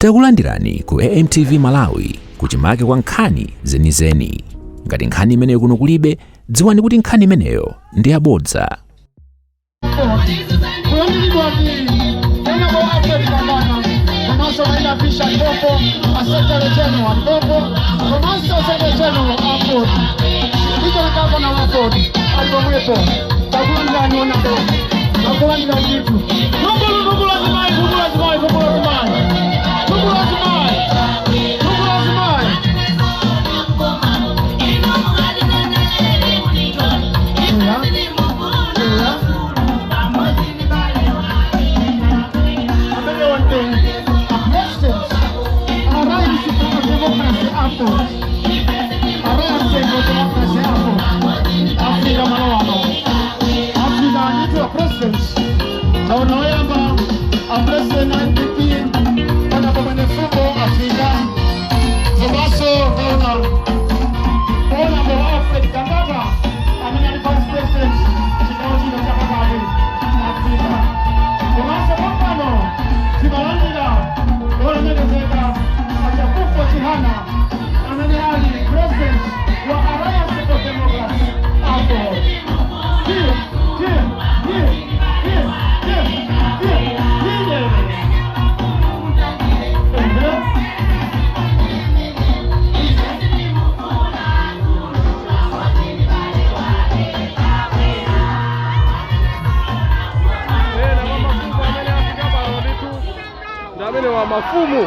Takulandirani ku AMTV Malawi kuchimake kwa nkhani zenizeni. Ngati nkhani imeneyo kuno kulibe, dziwani kuti nkhani imeneyo ndi yabodza. Mafumu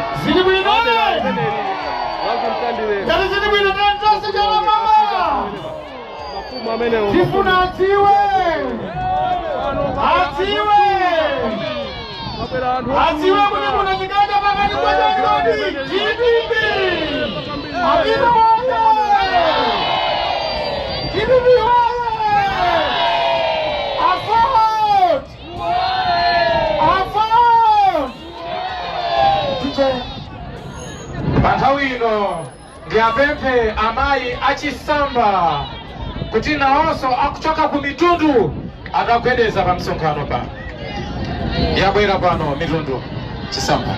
Batawino ndiapepe amayi achisamba kuti nawonso akuchoka ku mitundu akagwedeza pa msonkhano pano. Yabwera pano mitundu chisamba.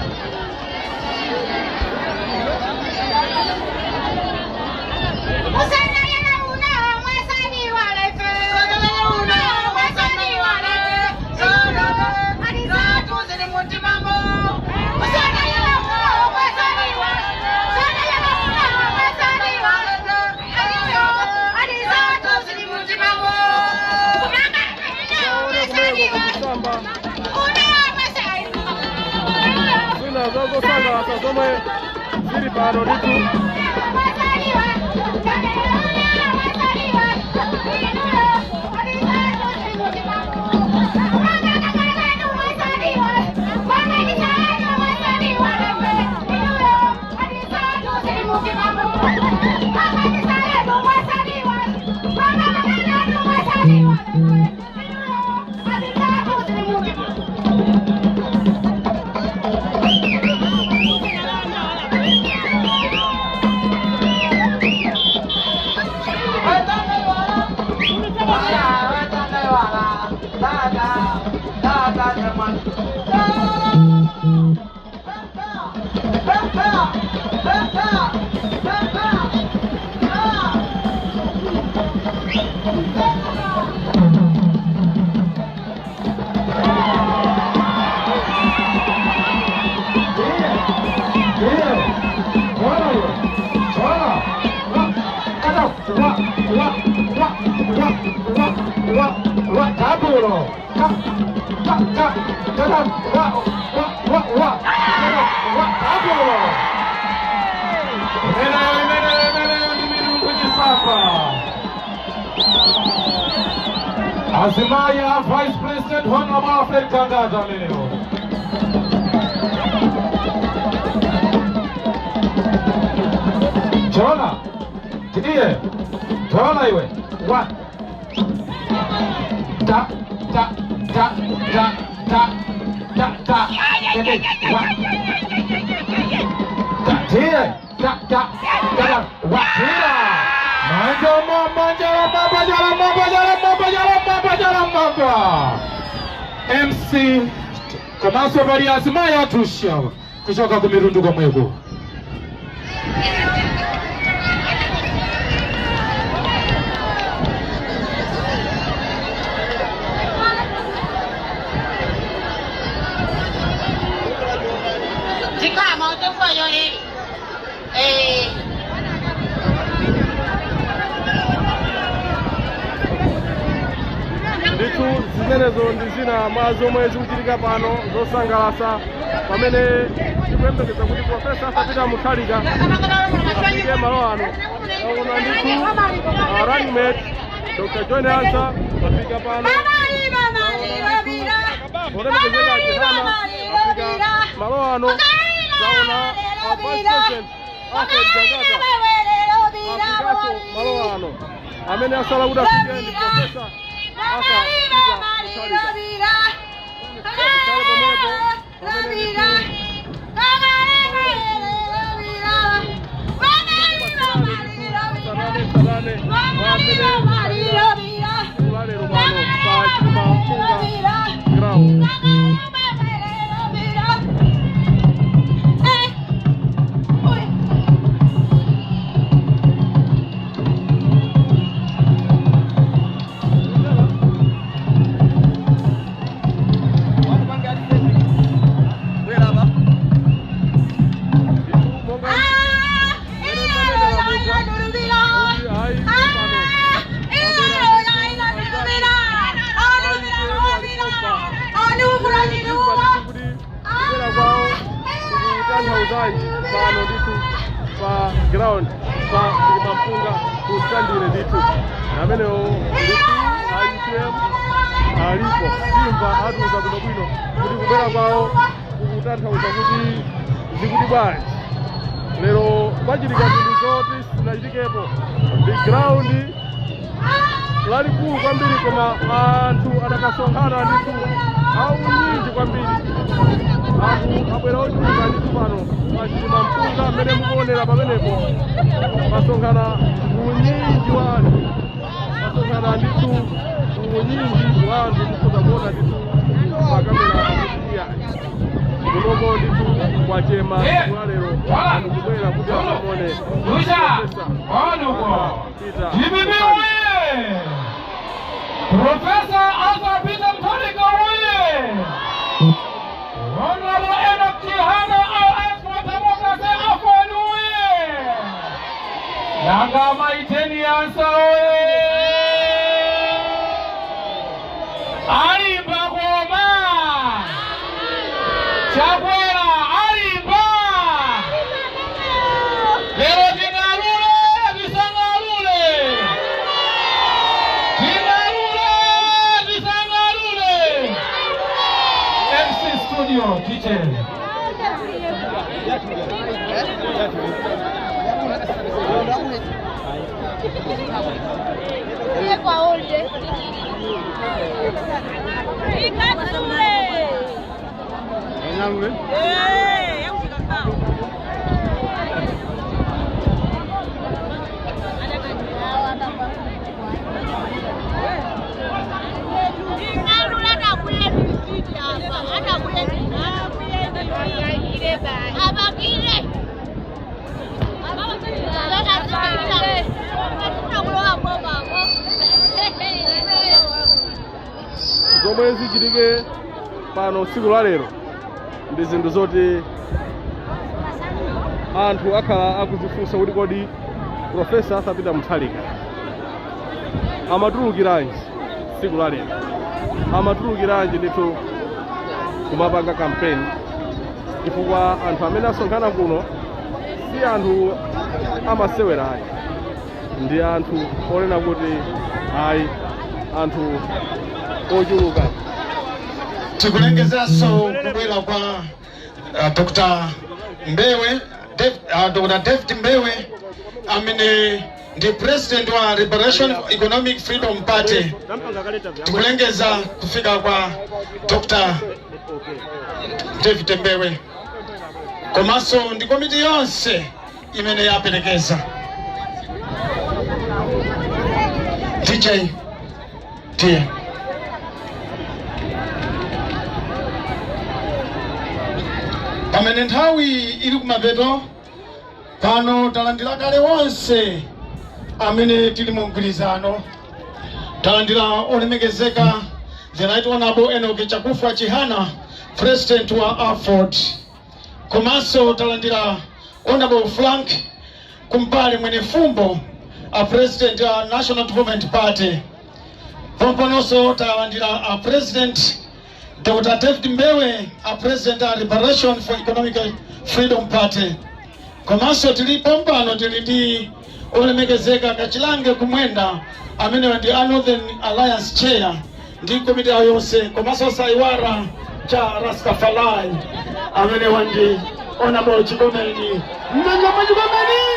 Azimaya Vice President Honorable Alfred Kangaza leo. Jona, kidie, Jona iwe. One. Da, da, da, da, da, da, da. Kidie, one. Da, kidie, da, da, da, da, wakira. MC Komanso bari Azimaya tusha kuchoka kumirundu kwa mwego. Nditu zimenezo ndizina mwazo mwezi kuchitika pano zosangalasa pamene tikuyembekeza kuti Profesa Arthur Mutharika afike malo ano. Auna nditu running mate Dr. John Ansa afika pano. Olemekezeka Chihana afika malo ano. Taona Vice President Ahmed Jagata afikaso malo ano. Amene asala kuti afike ndi Profesa Arthur Mutharika. Pano nditu pa ground pa Mpunga kustandire nditu amenewo nditu IPM alipo Simba atuza kuno bwino kuti kubera kwawo kukutanthauza kuti zikuti bwanji lero pachitika zinthu zoti zinachitikepo ndi ground lalikulu kwambiri koma anthu adakasonkhana nditu aunyinji kwambiri abwera ochuluka nditu pano pachilima Mpunga mmene mukuonera pamenepo pasonkhana unyinji wa anthu pasonkhana nditu unyinji wa anthu kufuza kuona nditu pakamera iya kunomo nditu kwachema lero anthu kubwera kuti akamone Profesa Arthur Peter Mutharika oye! Honorable Enoch Chihana RS for Democracy Afwan oye! Yanga Maiteni Ansa oye! Alimba Goma! Chakwera Alimba! Lero Tingalule Bisangalule! MC Studio, teacher. zomwe zichitike pano tsiku la lero ndi zinthu zoti anthu akhala akuzifunsa kuti kodi Profesa Arthur Peter Mutharika amatulukiranji tsiku la lero, amatulukiranji ndithu kumapanga campaign, chifukwa anthu amene asonkhana kuno si anthu amasewera ayi, ndi anthu onena kuti ayi anthu ochuluka. Tikulengezaso kubwera kwa Dr. Mbewe, Dr. David Mbewe amene ndi president wa Liberation Economic Freedom Party. Tikulengeza kufika kwa Dr. David Mbewe komanso ndi komiti yonse imene yaperekeza. DJ Tia pamene nthawi ili kumapeto pano talandira kale wonse amene tili mu mgwirizano. Talandira olemekezeka the Right Honorable Enoch Chakufa Chihana, President wa AFOD. Komanso talandira Honorable Frank Kumpale Mwene Fumbo, a President wa National Development Party. Pomponoso talandira a President Dr. David Mbewe, a President of Liberation for Economic Freedom Party. Komanso tilipo mpano tilindi olemekezeka Kachilange Kumwenda amene ndi Northern Alliance Chair ndi komite yonse. Komanso saiwara cha Rastafari amene wandi Honorable Chigomeni Mnanga Chigomeni.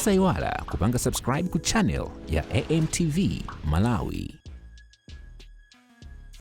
Usaiwala kupanga subscribe ku channel ya AMTV Malawi.